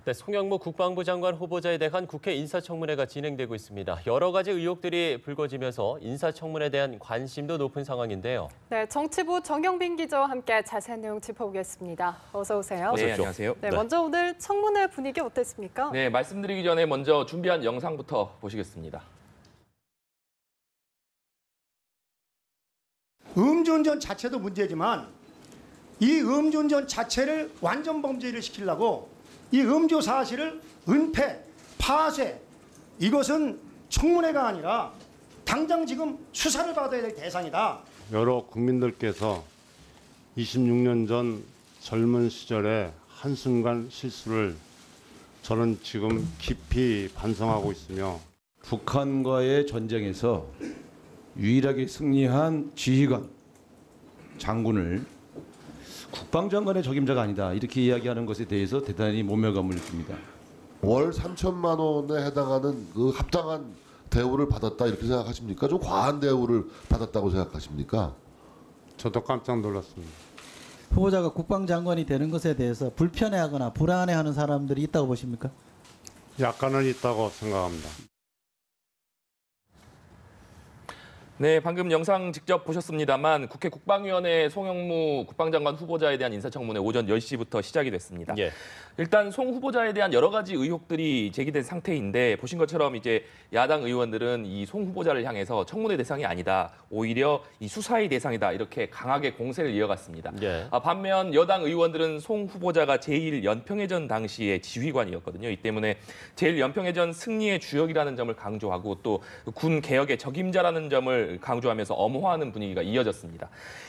네, 송영무 국방부 장관 후보자에 대한 국회 인사청문회가 진행되고 있습니다. 여러 가지 의혹들이 불거지면서 인사청문회에 대한 관심도 높은 상황인데요. 네, 정치부 정영빈 기자와 함께 자세한 내용 짚어보겠습니다. 어서 오세요. 네, 안녕하세요. 네, 먼저 오늘 청문회 분위기 어땠습니까? 네, 말씀드리기 전에 먼저 준비한 영상부터 보시겠습니다. 음주운전 자체도 문제지만 이 음주운전 자체를 완전 범죄를 시키려고 이 음주 사실을 은폐, 파쇄, 이것은 청문회가 아니라 당장 지금 수사를 받아야 될 대상이다. 여러 국민들께서 26년 전 젊은 시절의 한순간 실수를 저는 지금 깊이 반성하고 있으며 북한과의 전쟁에서 유일하게 승리한 지휘관, 장군을 국방장관의 적임자가 아니다 이렇게 이야기하는 것에 대해서 대단히 모멸감을 느낍니다. 월 3천만 원에 해당하는 그 합당한 대우를 받았다 이렇게 생각하십니까? 좀 과한 대우를 받았다고 생각하십니까? 저도 깜짝 놀랐습니다. 후보자가 국방장관이 되는 것에 대해서 불편해하거나 불안해하는 사람들이 있다고 보십니까? 약간은 있다고 생각합니다. 네, 방금 영상 직접 보셨습니다만 국회 국방위원회 송영무 국방장관 후보자에 대한 인사청문회 오전 10시부터 시작이 됐습니다. 예. 일단 송 후보자에 대한 여러 가지 의혹들이 제기된 상태인데 보신 것처럼 이제 야당 의원들은 이 송 후보자를 향해서 청문회 대상이 아니다. 오히려 이 수사의 대상이다. 이렇게 강하게 공세를 이어갔습니다. 예. 반면 여당 의원들은 송 후보자가 제1연평해전 당시의 지휘관이었거든요. 이 때문에 제1연평해전 승리의 주역이라는 점을 강조하고 또 군 개혁의 적임자라는 점을 강조하면서 엄호하는 분위기가 이어졌습니다.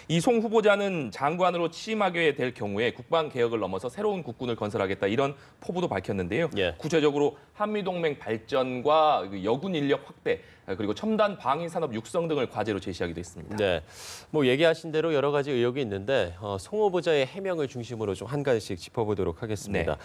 이 송 후보자는 장관으로 취임하게 될 경우에 국방 개혁을 넘어서 새로운 국군을 건설하겠다 이런 포부도 밝혔는데요. 예. 구체적으로 한미동맹 발전과 여군 인력 확대 그리고 첨단 방위 산업 육성 등을 과제로 제시하기도 했습니다. 네, 뭐 얘기하신 대로 여러 가지 의혹이 있는데 송 후보자의 해명을 중심으로 좀 한 가지씩 짚어보도록 하겠습니다.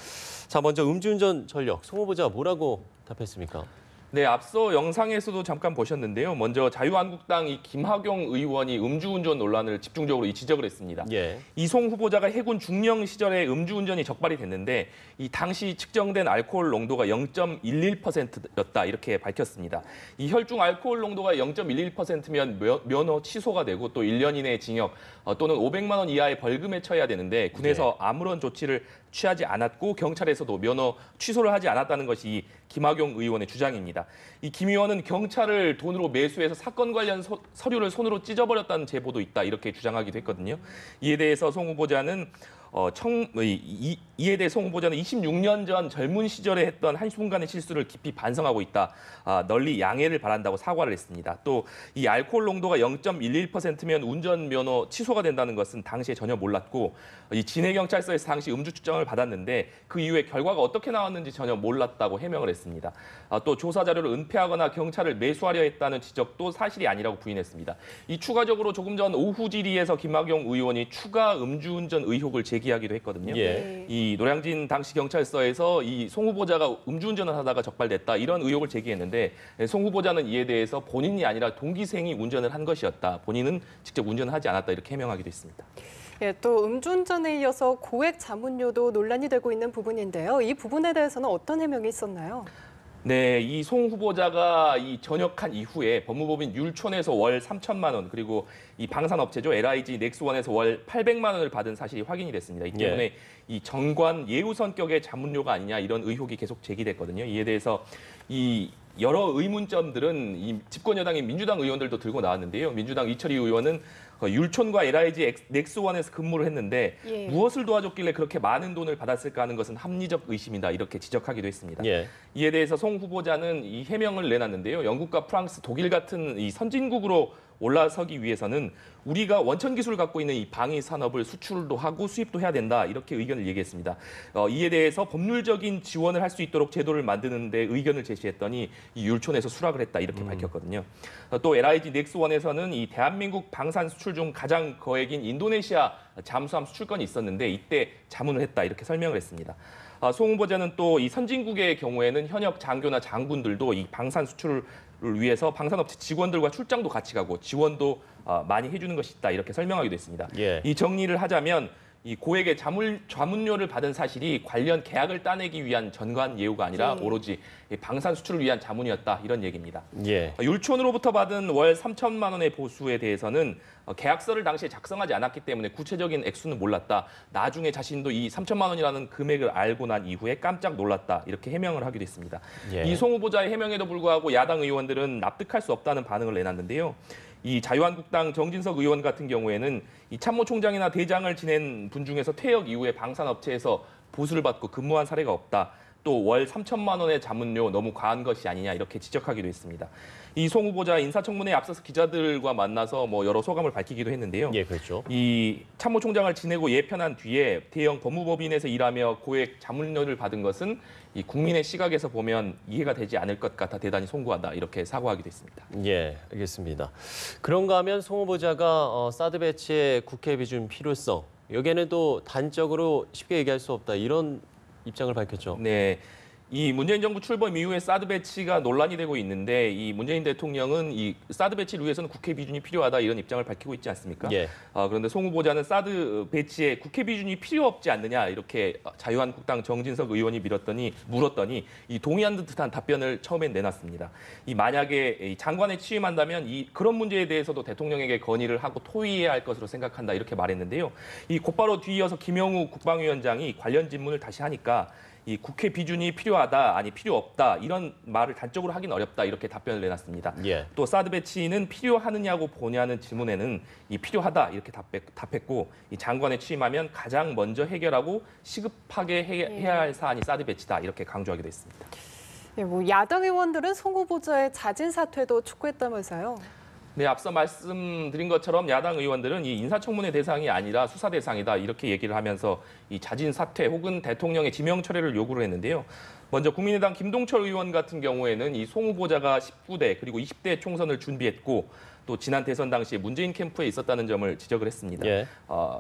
자, 먼저 음주운전 전력, 송 후보자가 뭐라고 답했습니까? 네, 앞서 영상에서도 잠깐 보셨는데요. 먼저 자유한국당 이 김학용 의원이 음주운전 논란을 집중적으로 지적을 했습니다. 예. 이송 후보자가 해군 중령 시절에 음주운전이 적발이 됐는데 이 당시 측정된 알코올 농도가 0.11%였다 이렇게 밝혔습니다. 이 혈중 알코올 농도가 0.11%면 면허 취소가 되고 또 1년 이내의 징역 또는 500만 원 이하의 벌금에 처해야 되는데 군에서 아무런 조치를 취하지 않았고 경찰에서도 면허 취소를 하지 않았다는 것이 이 김학용 의원의 주장입니다. 이 김 의원은 경찰을 돈으로 매수해서 사건 관련 서류를 손으로 찢어버렸다는 제보도 있다 이렇게 주장하기도 했거든요. 이에 대해서 송 후보자는 이에 대해 송 후보자는 26년 전 젊은 시절에 했던 한순간의 실수를 깊이 반성하고 있다. 널리 양해를 바란다고 사과를 했습니다. 또 이 알코올 농도가 0.11%면 운전면허 취소가 된다는 것은 당시에 전혀 몰랐고 이 진해경찰서에서 당시 음주 측정을 받았는데 그 이후에 결과가 어떻게 나왔는지 전혀 몰랐다고 해명을 했습니다. 또 조사 자료를 은폐하거나 경찰을 매수하려 했다는 지적도 사실이 아니라고 부인했습니다. 이 추가적으로 조금 전 오후 질의에서 김학용 의원이 추가 음주운전 의혹을 제기하기도 했거든요. 예. 이 노량진 당시 경찰서에서 이 송 후보자가 음주운전을 하다가 적발됐다 이런 의혹을 제기했는데 송 후보자는 이에 대해서 본인이 아니라 동기생이 운전을 한 것이었다. 본인은 직접 운전을 하지 않았다 이렇게 해명하기도 했습니다. 예, 또 음주운전에 이어서 고액 자문료도 논란이 되고 있는 부분인데요. 이 부분에 대해서는 어떤 해명이 있었나요? 네, 이 송 후보자가 이 전역한 이후에 법무법인 율촌에서 월 3천만 원 그리고 이 방산업체죠 LIG 넥스원에서 월 800만 원을 받은 사실이 확인이 됐습니다. 이 때문에 이 정관 예우 성격의 자문료가 아니냐 이런 의혹이 계속 제기됐거든요. 이에 대해서 이 여러 의문점들은 이 집권 여당인 민주당 의원들도 들고 나왔는데요. 민주당 이철희 의원은 율촌과 LIG 넥스원에서 근무를 했는데 무엇을 도와줬길래 그렇게 많은 돈을 받았을까 하는 것은 합리적 의심이다 이렇게 지적하기도 했습니다. 예. 이에 대해서 송 후보자는 이 해명을 내놨는데요. 영국과 프랑스, 독일 같은 이 선진국으로 올라서기 위해서는 우리가 원천 기술을 갖고 있는 이 방위 산업을 수출도 하고 수입도 해야 된다 이렇게 의견을 얘기했습니다. 이에 대해서 법률적인 지원을 할 수 있도록 제도를 만드는 데 의견을 제시했더니 이 율촌에서 수락을 했다 이렇게 밝혔거든요. 또 LIG 넥스원에서는 이 대한민국 방산 수출 중 가장 거액인 인도네시아 잠수함 수출권이 있었는데 이때 자문을 했다 이렇게 설명을 했습니다. 송 후보자는 또 이 선진국의 경우에는 현역 장교나 장군들도 이 방산 수출을 위해서 방산업체 직원들과 출장도 같이 가고 지원도 많이 해주는 것이 있다 이렇게 설명하기도 했습니다. 예. 이 정리를 하자면 이 고액의 자문료를 받은 사실이 관련 계약을 따내기 위한 전관 예우가 아니라 오로지 방산 수출을 위한 자문이었다 이런 얘기입니다. 예. 율촌으로부터 받은 월 3천만 원의 보수에 대해서는 계약서를 당시에 작성하지 않았기 때문에 구체적인 액수는 몰랐다. 나중에 자신도 이 3천만 원이라는 금액을 알고 난 이후에 깜짝 놀랐다. 이렇게 해명을 하기도 했습니다. 예. 이 송 후보자의 해명에도 불구하고 야당 의원들은 납득할 수 없다는 반응을 내놨는데요. 이 자유한국당 정진석 의원 같은 경우에는 이 참모총장이나 대장을 지낸 분 중에서 퇴역 이후에 방산업체에서 보수를 받고 근무한 사례가 없다. 또 월 3천만 원의 자문료 너무 과한 것이 아니냐 이렇게 지적하기도 했습니다. 이 송 후보자 인사청문회에 앞서서 기자들과 만나서 여러 소감을 밝히기도 했는데요. 예, 그렇죠. 이 참모총장을 지내고 예편한 뒤에 대형 법무법인에서 일하며 고액 자문료를 받은 것은 이 국민의 시각에서 보면 이해가 되지 않을 것 같아 대단히 송구하다 이렇게 사과하기도 했습니다. 예, 알겠습니다. 그런가 하면 송 후보자가 사드 배치의 국회 비준 필요성, 여기에는 또 단적으로 쉽게 얘기할 수 없다 이런 입장을 밝혔죠. 네. 이 문재인 정부 출범 이후에 사드 배치가 논란이 되고 있는데 이 문재인 대통령은 이 사드 배치를 위해서는 국회 비준이 필요하다 이런 입장을 밝히고 있지 않습니까? 예. 그런데 송 후보자는 사드 배치에 국회 비준이 필요 없지 않느냐 이렇게 자유한국당 정진석 의원이 물었더니 이 동의한 듯한 답변을 처음엔 내놨습니다. 이 만약에 이 장관에 취임한다면 그런 문제에 대해서도 대통령에게 건의를 하고 토의해야 할 것으로 생각한다 이렇게 말했는데요. 이 곧바로 뒤이어서 김영우 국방위원장이 관련 질문을 다시 하니까 이 국회 비준이 필요하다, 아니 필요 없다 이런 말을 단적으로 하긴 어렵다 이렇게 답변을 내놨습니다. 예. 또 사드 배치는 필요하느냐고 보냐는 질문에는 이 필요하다 이렇게 답했고 이 장관에 취임하면 가장 먼저 해결하고 시급하게 해야 할 사안이 사드 배치다 이렇게 강조하기도 했습니다. 네, 야당 의원들은 송 후보자의 자진 사퇴도 촉구했다면서요. 네, 앞서 말씀드린 것처럼 야당 의원들은 이 인사청문회 대상이 아니라 수사 대상이다 이렇게 얘기를 하면서 이 자진 사퇴 혹은 대통령의 지명 철회를 요구를 했는데요. 먼저 국민의당 김동철 의원 같은 경우에는 이 송 후보자가 19대 그리고 20대 총선을 준비했고 또 지난 대선 당시에 문재인 캠프에 있었다는 점을 지적을 했습니다. 예.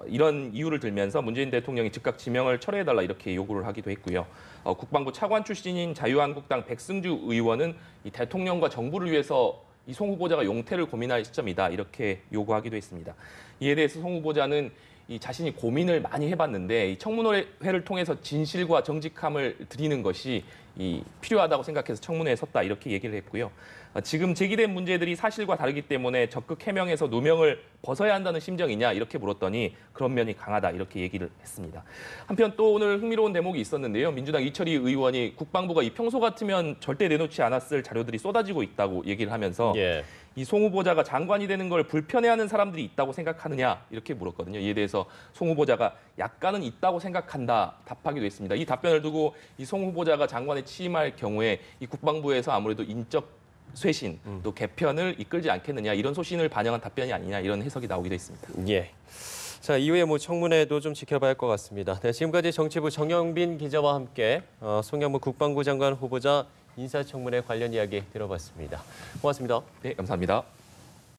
이런 이유를 들면서 문재인 대통령이 즉각 지명을 철회해달라 이렇게 요구를 하기도 했고요. 국방부 차관 출신인 자유한국당 백승주 의원은 이 대통령과 정부를 위해서 이 송 후보자가 용퇴를 고민할 시점이다 이렇게 요구하기도 했습니다. 이에 대해서 송 후보자는 이 자신이 고민을 많이 해봤는데 이 청문회를 통해서 진실과 정직함을 드리는 것이 필요하다고 생각해서 청문회에 섰다 이렇게 얘기를 했고요. 지금 제기된 문제들이 사실과 다르기 때문에 적극 해명해서 누명을 벗어야 한다는 심정이냐 이렇게 물었더니 그런 면이 강하다 이렇게 얘기를 했습니다. 한편 또 오늘 흥미로운 대목이 있었는데요. 민주당 이철희 의원이 국방부가 이 평소 같으면 절대 내놓지 않았을 자료들이 쏟아지고 있다고 얘기를 하면서 예. 이 송 후보자가 장관이 되는 걸 불편해하는 사람들이 있다고 생각하느냐 이렇게 물었거든요. 이에 대해서 송 후보자가 약간은 있다고 생각한다 답하기도 했습니다. 이 답변을 두고 이 송 후보자가 장관에 취임할 경우에 이 국방부에서 아무래도 인적 쇄신 또 개편을 이끌지 않겠느냐 이런 소신을 반영한 답변이 아니냐 이런 해석이 나오기도 했습니다. 예. 자, 이후에 청문회도 좀 지켜봐야 할 것 같습니다. 네, 지금까지 정치부 정영빈 기자와 함께 송영무 국방부 장관 후보자 인사청문회 관련 이야기 들어봤습니다. 고맙습니다. 네, 감사합니다.